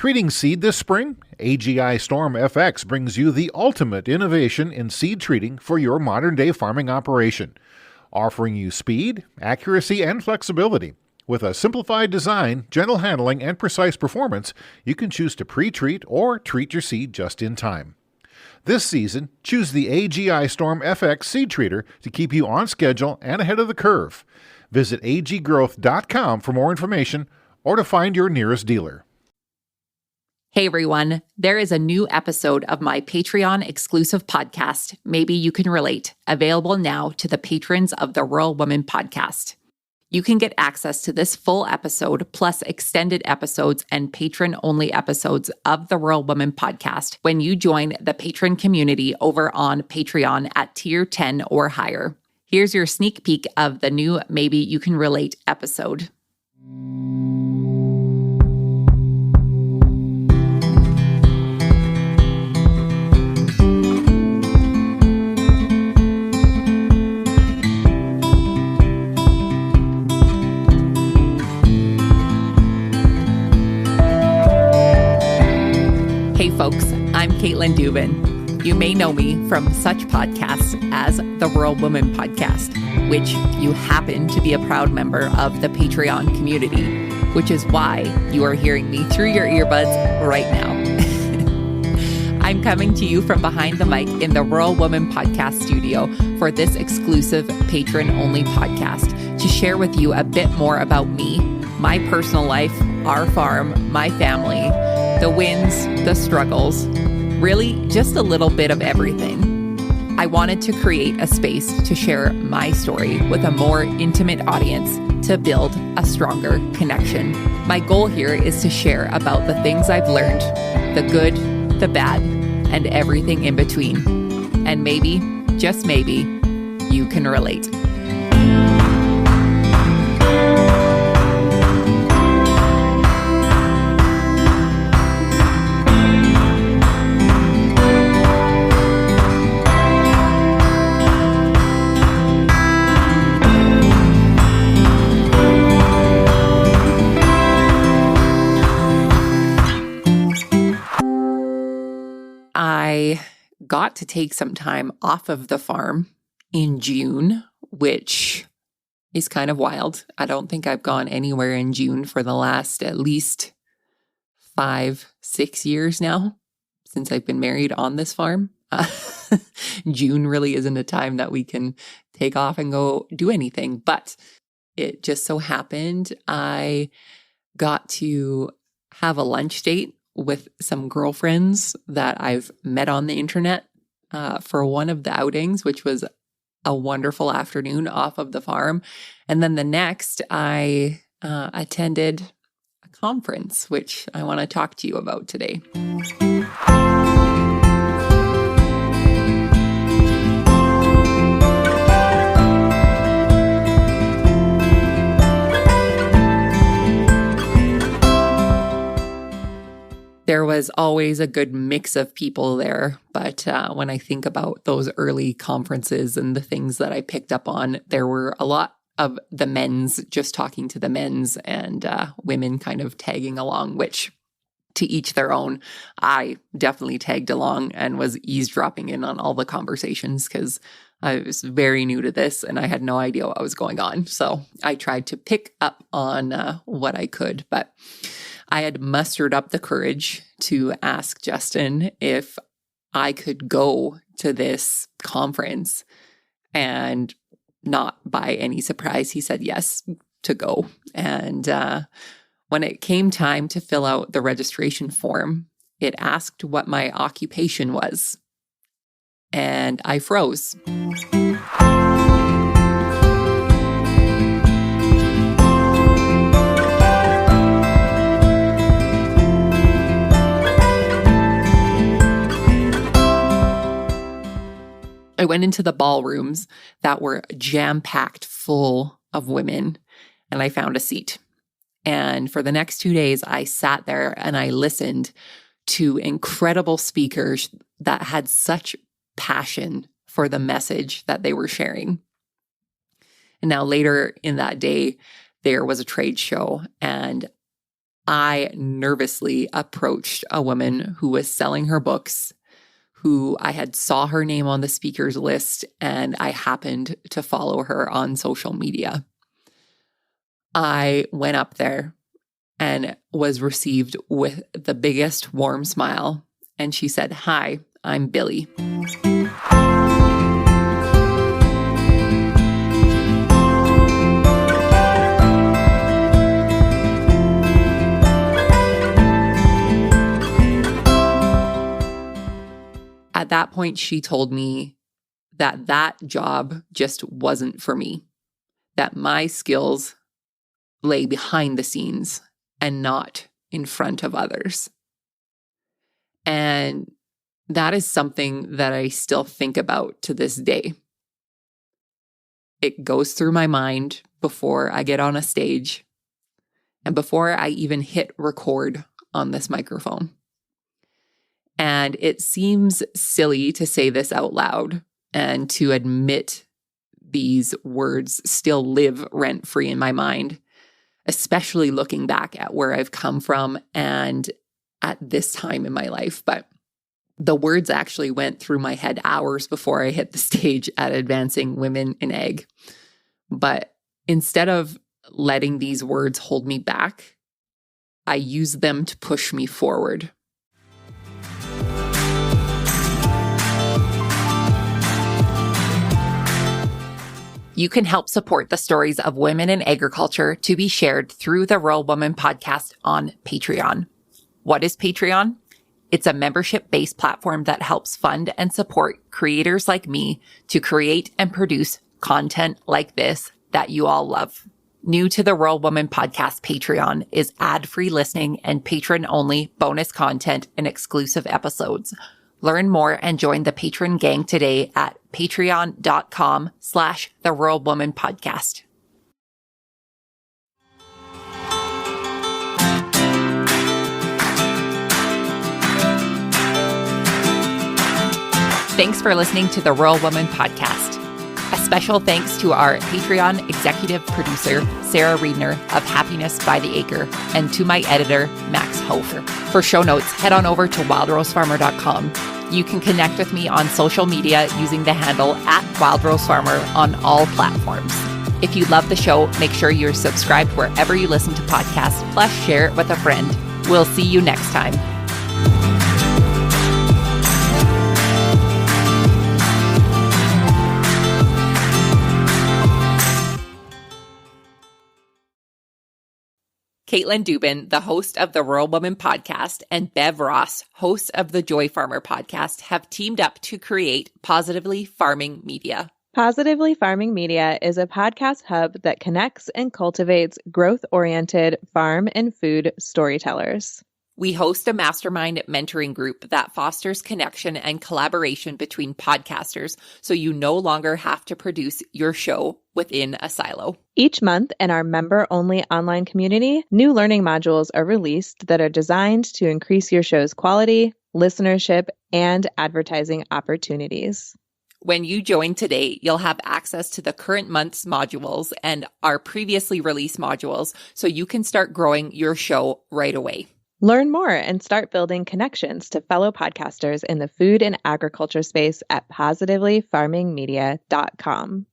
Treating seed this spring? AGI Storm FX brings you the ultimate innovation in seed treating for your modern-day farming operation, offering you speed, accuracy, and flexibility. With a simplified design, gentle handling, and precise performance, you can choose to pre-treat or treat your seed just in time. This season, choose the AGI Storm FX seed treater to keep you on schedule and ahead of the curve. Visit aggrowth.com for more information or to find your nearest dealer. Hey everyone, there is a new episode of my Patreon exclusive podcast, Maybe You Can Relate, available now to the patrons of the Rural Woman podcast. You can get access to this full episode, plus extended episodes and patron-only episodes of the Rural Woman podcast when you join the patron community over on Patreon at tier 10 or higher. Here's your sneak peek of the new Maybe You Can Relate episode. Hey folks, I'm Caitlin Dubin. You may know me from such podcasts as the Rural Woman podcast, which you happen to be a proud member of the Patreon community, which is why you are hearing me through your earbuds right now. I'm coming to you from behind the mic in the Rural Woman podcast studio for this exclusive patron-only podcast to share with you a bit more about me, my personal life, our farm, my family, the wins, the struggles, really just a little bit of everything. I wanted to create a space to share my story with a more intimate audience to build a stronger connection. My goal here is to share about the things I've learned, the good, the bad, and everything in between. And maybe, just maybe, you can relate. I got to take some time off of the farm in June, which is kind of wild. I don't think I've gone anywhere in June for the last at least 5-6 years now since I've been married on this farm. June really isn't a time that we can take off and go do anything, but it just so happened I got to have a lunch date with some girlfriends that I've met on the internet for one of the outings, which was a wonderful afternoon off of the farm. And then the next, I attended a conference, which I want to talk to you about today. There was always a good mix of people there, but when I think about those early conferences and the things that I picked up on, there were a lot of the men's just talking to the men's and women kind of tagging along, which to each their own. I definitely tagged along and was eavesdropping in on all the conversations because I was very new to this and I had no idea what was going on. So I tried to pick up on what I could, but I had mustered up the courage to ask Justin if I could go to this conference, and not by any surprise, he said yes to go. And when it came time to fill out the registration form, it asked what my occupation was, and I froze. I went into the ballrooms that were jam-packed full of women, and I found a seat. And for the next 2 days, I sat there and I listened to incredible speakers that had such passion for the message that they were sharing. And now later in that day, there was a trade show, and I nervously approached a woman who was selling her books, who I had saw her name on the speakers list, and I happened to follow her on social media. I went up there and was received with the biggest warm smile. And she said, "Hi, I'm Billy." At that point, she told me that that job just wasn't for me, that my skills lay behind the scenes and not in front of others. And that is something that I still think about to this day. It goes through my mind before I get on a stage and before I even hit record on this microphone. And it seems silly to say this out loud and to admit these words still live rent-free in my mind, especially looking back at where I've come from and at this time in my life. But the words actually went through my head hours before I hit the stage at Advancing Women in Ag. But instead of letting these words hold me back, I used them to push me forward. You can help support the stories of women in agriculture to be shared through the Rural Woman podcast on Patreon. What is Patreon? It's a membership-based platform that helps fund and support creators like me to create and produce content like this that you all love. New to the Rural Woman podcast Patreon is ad-free listening and patron-only bonus content and exclusive episodes. Learn more and join the patron gang today at patreon.com/The Rural Woman Podcast. Thanks for listening to the Rural Woman Podcast. A special thanks to our Patreon executive producer, Sarah Riedner of Happiness by the Acre, and to my editor, Max Hofer. For show notes, head on over to wildrosefarmer.com. You can connect with me on social media using the handle @WildRoseFarmer on all platforms. If you love the show, make sure you're subscribed wherever you listen to podcasts, plus share it with a friend. We'll see you next time. Caitlin Dubin, the host of the Rural Woman podcast, and Bev Ross, host of the Joy Farmer podcast, have teamed up to create Positively Farming Media. Positively Farming Media is a podcast hub that connects and cultivates growth-oriented farm and food storytellers. We host a mastermind mentoring group that fosters connection and collaboration between podcasters so you no longer have to produce your show within a silo. Each month in our member-only online community, new learning modules are released that are designed to increase your show's quality, listenership, and advertising opportunities. When you join today, you'll have access to the current month's modules and our previously released modules so you can start growing your show right away. Learn more and start building connections to fellow podcasters in the food and agriculture space at positivelyfarmingmedia.com.